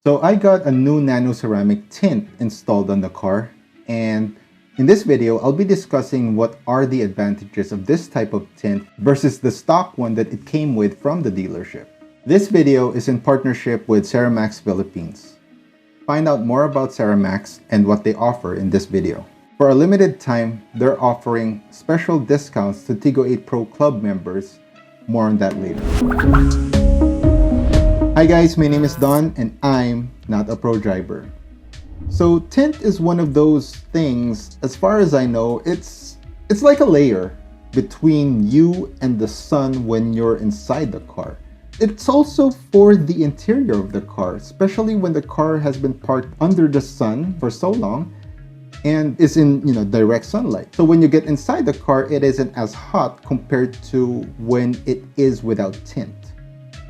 So I got a new nano-ceramic tint installed on the car, and in this video, I'll be discussing what are the advantages of this type of tint versus the stock one that it came with from the dealership. This video is in partnership with Ceramax Philippines. Find out more about Ceramax and what they offer in this video. For a limited time, they're offering special discounts to Tigo 8 Pro Club members. More on that later. Hi guys, my name is Don and I'm not a pro driver. So tint is one of those things, as far as I know, it's like a layer between you and the sun when you're inside the car. It's also for the interior of the car, especially when the car has been parked under the sun for so long and is in direct sunlight. So when you get inside the car, it isn't as hot compared to when it is without tint.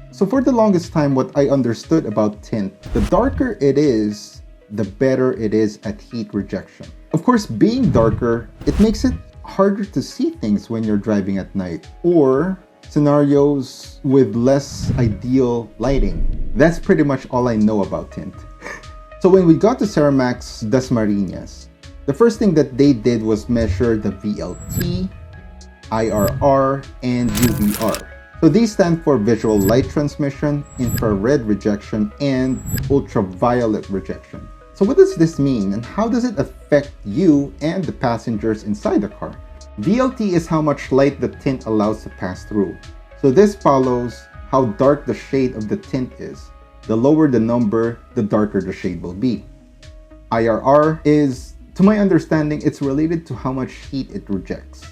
So for the longest time, what I understood about tint, the darker it is, the better it is at heat rejection. Of course, being darker, it makes it harder to see things when you're driving at night or scenarios with less ideal lighting. That's pretty much all I know about tint. So when we got to Ceramax Dasmarinas, the first thing that they did was measure the VLT, IRR, and UVR. So these stand for visual light transmission, infrared rejection, and ultraviolet rejection. So what does this mean and how does it affect you and the passengers inside the car? VLT is how much light the tint allows to pass through. So this follows how dark the shade of the tint is. The lower the number, the darker the shade will be. IRR is, to my understanding, it's related to how much heat it rejects.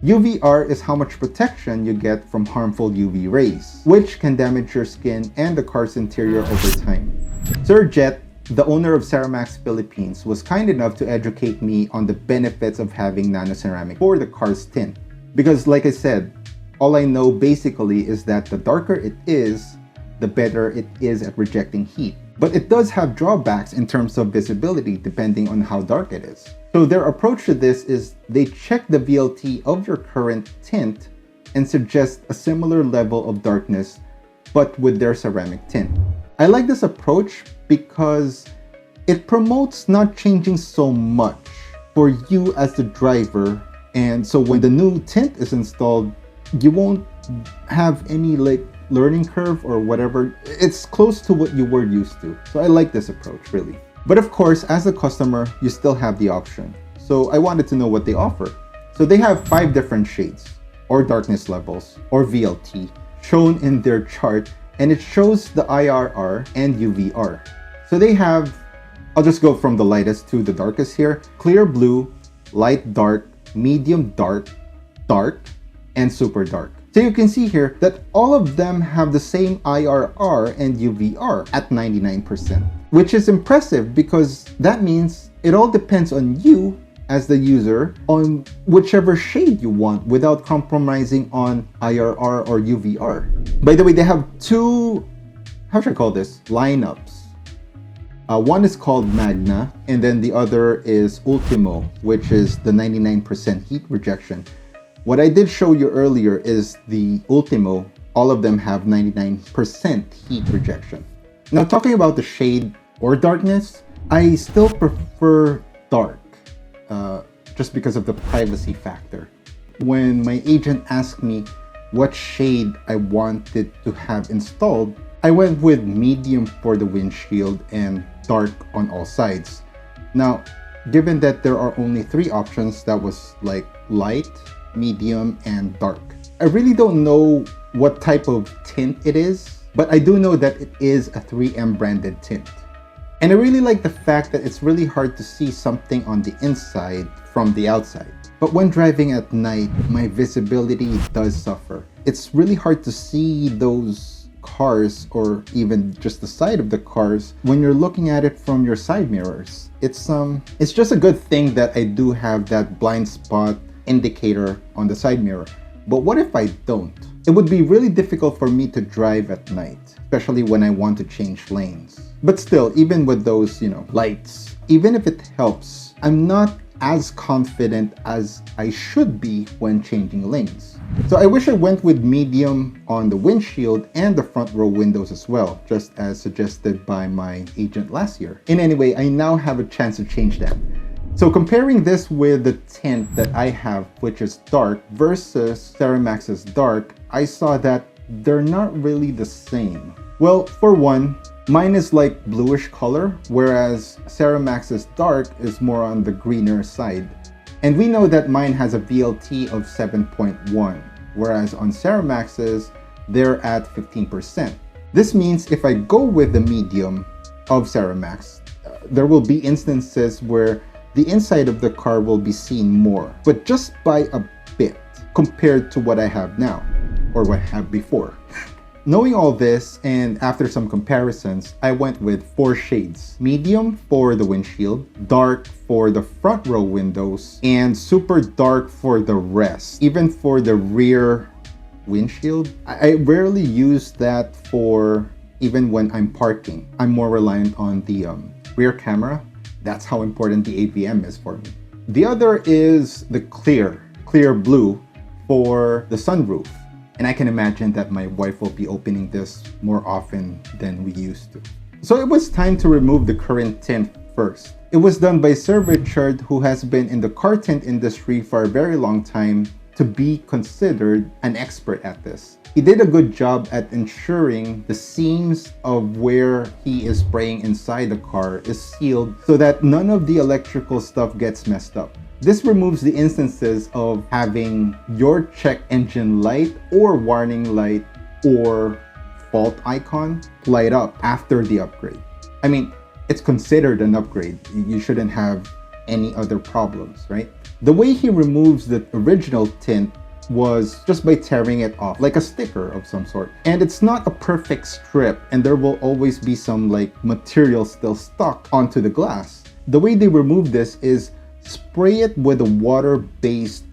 UVR is how much protection you get from harmful UV rays, which can damage your skin and the car's interior over time. Sir Jet, the owner of Ceramax Philippines, was kind enough to educate me on the benefits of having nano-ceramic for the car's tint. Because like I said, all I know basically is that the darker it is, the better it is at rejecting heat. But it does have drawbacks in terms of visibility depending on how dark it is. So their approach to this is they check the VLT of your current tint and suggest a similar level of darkness, but with their ceramic tint. I like this approach because it promotes not changing so much for you as the driver, and so when the new tint is installed, you won't have any learning curve or whatever. It's close to what you were used to. So I like this approach, really. But of course, as a customer, you still have the option. So I wanted to know what they offer. So they have 5 different shades or darkness levels or VLT shown in their chart, and it shows the IRR and UVR. So they have, I'll just go from the lightest to the darkest here: clear blue, light dark, medium dark, dark, and super dark. So you can see here that all of them have the same IRR and UVR at 99%, which is impressive because that means it all depends on you as the user on whichever shade you want without compromising on IRR or UVR. By the way, they have 2, how should I call this, lineups. One is called Magna, and then the other is Ultimo, which is the 99% heat rejection. What I did show you earlier is the Ultimo. All of them have 99% heat rejection. Now, talking about the shade or darkness, I still prefer dark, just because of the privacy factor. When my agent asked me what shade I wanted to have installed, I went with medium for the windshield and dark on all sides. Now, given that there are only 3 options, that was like light, medium, and dark. I really don't know what type of tint it is, but I do know that it is a 3M branded tint. And I really like the fact that it's really hard to see something on the inside from the outside. But when driving at night, my visibility does suffer. It's really hard to see those cars or even just the side of the cars when you're looking at it from your side mirrors. It's just a good thing that I do have that blind spot indicator on the side mirror. But what if I don't? It would be really difficult for me to drive at night, especially when I want to change lanes. But still, even with those, lights, even if it helps, I'm not as confident as I should be when changing lanes. So I wish I went with medium on the windshield and the front row windows as well, just as suggested by my agent last year. In any way, I now have a chance to change that. So comparing this with the tint that I have, which is dark, versus Ceramax's dark, I saw that they're not really the same. Well, for one, mine is like bluish color, whereas Ceramax's dark is more on the greener side. And we know that mine has a VLT of 7.1, whereas on Ceramax's, they're at 15%. This means if I go with the medium of Ceramax, there will be instances where the inside of the car will be seen more, but just by a bit compared to what I have now, or what I have before. Knowing all this, and after some comparisons, I went with 4 shades. Medium for the windshield, dark for the front row windows, and super dark for the rest. Even for the rear windshield, I rarely use that for even when I'm parking. I'm more reliant on the rear camera. That's how important the AVM is for me. The other is the clear blue for the sunroof. And I can imagine that my wife will be opening this more often than we used to. So it was time to remove the current tint first. It was done by Sir Richard, who has been in the car tint industry for a very long time, to be considered an expert at this. He did a good job at ensuring the seams of where he is spraying inside the car is sealed so that none of the electrical stuff gets messed up. This removes the instances of having your check engine light or warning light or fault icon light up after the upgrade. I mean, it's considered an upgrade. You shouldn't have any other problems, right? The way he removes the original tint was just by tearing it off, like a sticker of some sort. And it's not a perfect strip, and there will always be some like material still stuck onto the glass. The way they remove this is spray it with a water-based,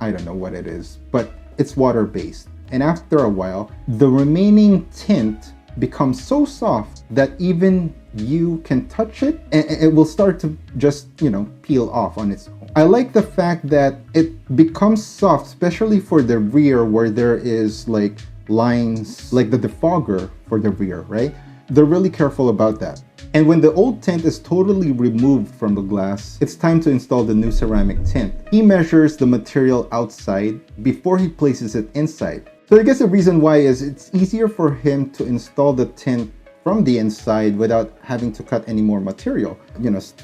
I don't know what it is, but it's water-based. And after a while, the remaining tint becomes so soft that even you can touch it and it will start to just, peel off on its own. I like the fact that it becomes soft, especially for the rear where there is like lines, like the defogger for the rear, right? They're really careful about that. And when the old tint is totally removed from the glass, it's time to install the new ceramic tint. He measures the material outside before he places it inside. So I guess the reason why is it's easier for him to install the tint from the inside without having to cut any more material,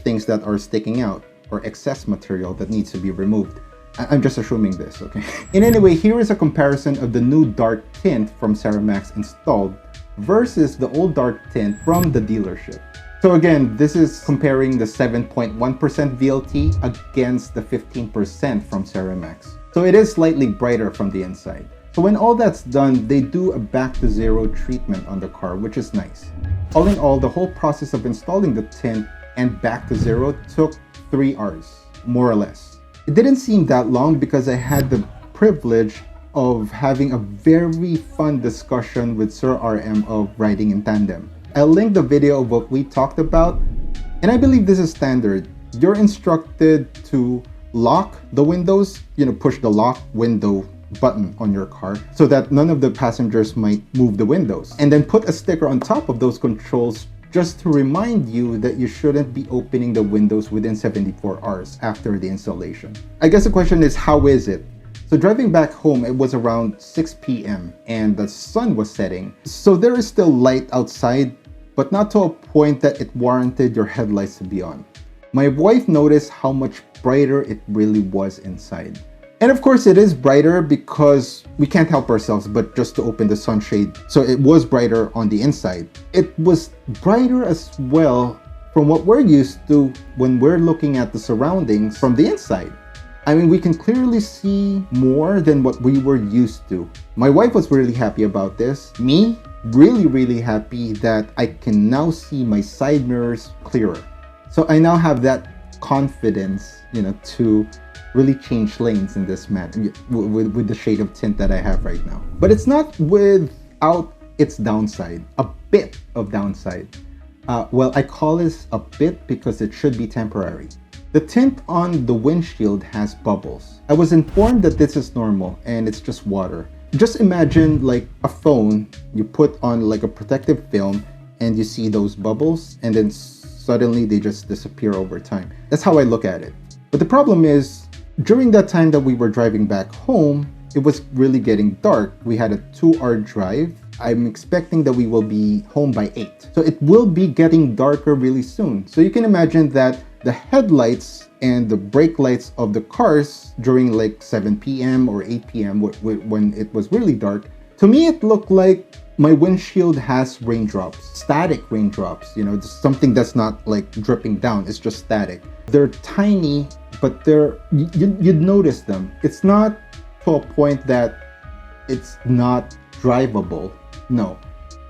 things that are sticking out or excess material that needs to be removed. I'm just assuming this, okay? In any way, here is a comparison of the new dark tint from Ceramax installed versus the old dark tint from the dealership. So again, this is comparing the 7.1% VLT against the 15% from Ceramax. So it is slightly brighter from the inside. So when all that's done, they do a back to zero treatment on the car, which is nice. All in all, the whole process of installing the tint and back to zero took 3 hours, more or less. It didn't seem that long because I had the privilege of having a very fun discussion with Sir RM of riding in tandem. I'll link the video of what we talked about, and I believe this is standard. You're instructed to lock the windows, push the lock window button on your car so that none of the passengers might move the windows, and then put a sticker on top of those controls just to remind you that you shouldn't be opening the windows within 74 hours after the installation. I guess the question is, how is it? So driving back home, it was around 6 p.m. and the sun was setting. So there is still light outside, but not to a point that it warranted your headlights to be on. My wife noticed how much brighter it really was inside. And of course it is brighter because we can't help ourselves but just to open the sunshade. So it was brighter on the inside. It was brighter as well from what we're used to when we're looking at the surroundings from the inside. I mean, we can clearly see more than what we were used to. My wife was really happy about this. Me, really happy that I can now see my side mirrors clearer. So I now have that confidence, to really change lanes in this manner with the shade of tint that I have right now. But it's not without its downside, a bit of downside. Well, I call this a bit because it should be temporary. The tint on the windshield has bubbles. I was informed that this is normal and it's just water. Just imagine like a phone you put on like a protective film and you see those bubbles and then suddenly they just disappear over time. That's how I look at it. But the problem is, during that time that we were driving back home, it was really getting dark. We had a 2-hour drive. I'm expecting that we will be home by 8. So it will be getting darker really soon. So you can imagine that the headlights and the brake lights of the cars during like 7 p.m. or 8 p.m. when it was really dark, to me it looked like my windshield has raindrops, static raindrops, you know, just something that's not like dripping down, it's just static. They're tiny, but you'd notice them. It's not to a point that it's not drivable. No,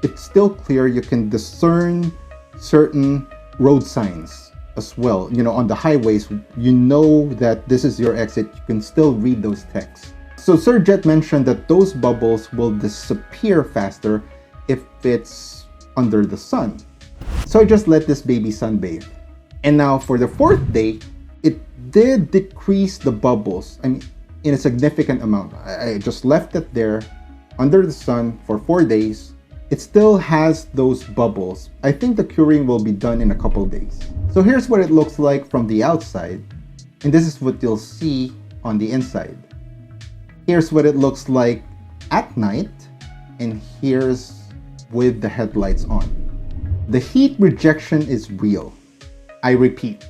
it's still clear. You can discern certain road signs as well. You know, on the highways, you know that this is your exit. You can still read those texts. So Sir Jet mentioned that those bubbles will disappear faster if it's under the sun. So I just let this baby sunbathe. And now for the 4th day, it did decrease the bubbles. I mean, in a significant amount. I just left it there under the sun for 4 days. It still has those bubbles. I think the curing will be done in a couple days. So here's what it looks like from the outside, and this is what you'll see on the inside. Here's what it looks like at night, and here's with the headlights on. The heat rejection is real. I repeat,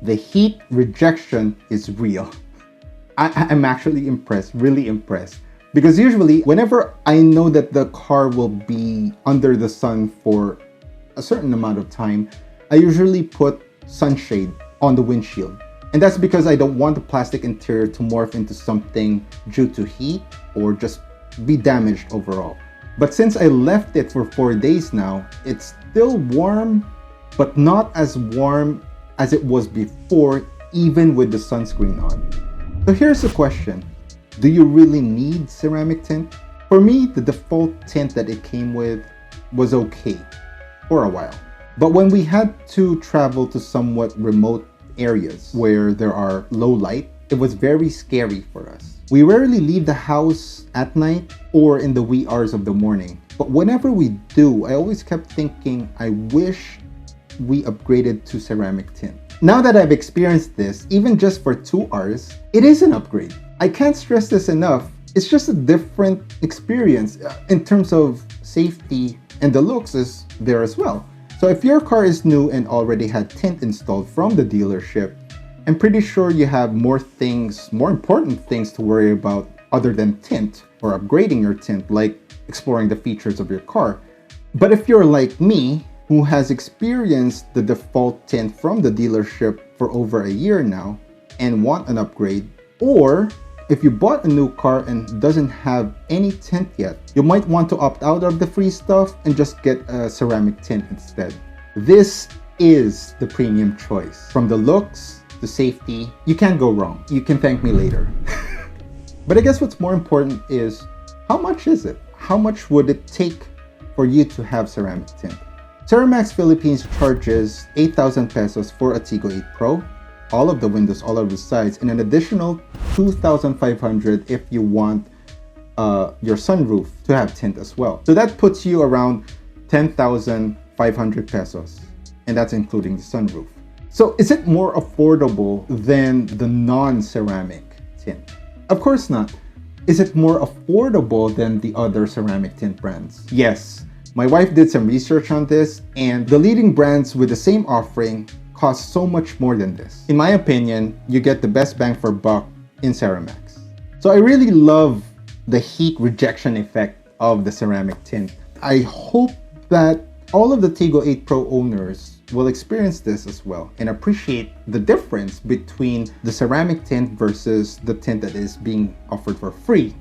the heat rejection is real. I'm actually impressed, really impressed. Because usually, whenever I know that the car will be under the sun for a certain amount of time, I usually put sunshade on the windshield. And that's because I don't want the plastic interior to morph into something due to heat or just be damaged overall. But since I left it for 4 days now, it's still warm, but not as warm as it was before, even with the sunscreen on. So here's the question. Do you really need ceramic tint? For me, the default tint that it came with was okay for a while. But when we had to travel to somewhat remote areas where there are low light, it was very scary for us. We rarely leave the house at night or in the wee hours of the morning. But whenever we do, I always kept thinking, I wish we upgraded to ceramic tint. Now that I've experienced this, even just for 2 hours, it is an upgrade. I can't stress this enough. It's just a different experience in terms of safety, and the looks is there as well. So if your car is new and already had tint installed from the dealership, I'm pretty sure you have more important things to worry about other than tint or upgrading your tint, like exploring the features of your car. But if you're like me, who has experienced the default tint from the dealership for over a year now and want an upgrade, or if you bought a new car and doesn't have any tint yet, you might want to opt out of the free stuff and just get a ceramic tint instead. This is the premium choice. From the looks to safety, you can't go wrong. You can thank me later. But I guess what's more important is, how much is it? How much would it take for you to have ceramic tint? Ceramax Philippines charges 8,000 pesos for a Tigo 8 Pro, all of the windows, all of the sides, and an additional 2,500 if you want your sunroof to have tint as well. So that puts you around 10,500 pesos, and that's including the sunroof. So is it more affordable than the non-ceramic tint? Of course not. Is it more affordable than the other ceramic tint brands? Yes. My wife did some research on this, and the leading brands with the same offering cost so much more than this. In my opinion, you get the best bang for buck in Ceramax. So I really love the heat rejection effect of the ceramic tint. I hope that all of the Tigo 8 Pro owners will experience this as well and appreciate the difference between the ceramic tint versus the tint that is being offered for free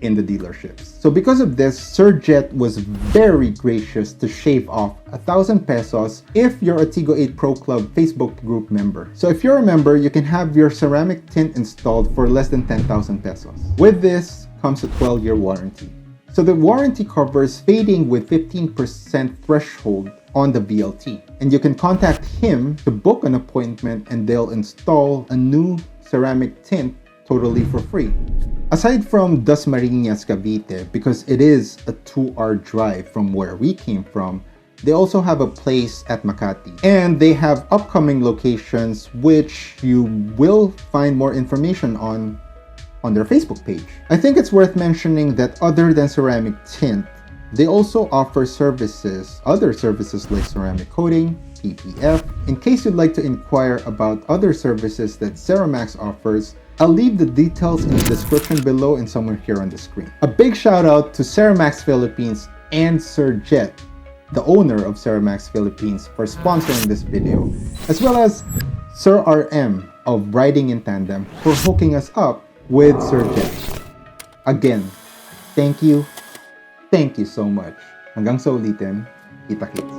in the dealerships. So because of this, Sir Jet was very gracious to shave off 1,000 pesos if you're a Tigo 8 Pro Club Facebook group member. So if you're a member, you can have your ceramic tint installed for less than 10,000 pesos. With this comes a 12-year warranty. So the warranty covers fading with 15% threshold on the BLT. And you can contact him to book an appointment and they'll install a new ceramic tint totally for free. Aside from Dasmarinas, Cavite, because it is a 2-hour drive from where we came from, they also have a place at Makati. And they have upcoming locations which you will find more information on their Facebook page. I think it's worth mentioning that other than ceramic tint, they also offer other services like ceramic coating, PPF. In case you'd like to inquire about other services that Ceramax offers, I'll leave the details in the description below and somewhere here on the screen. A big shout out to Ceramax Philippines and Sir Jet, the owner of Ceramax Philippines, for sponsoring this video, as well as Sir RM of Riding in Tandem for hooking us up with Sir Jet. Again, thank you so much. Hanggang sa ulitin, kita-kits.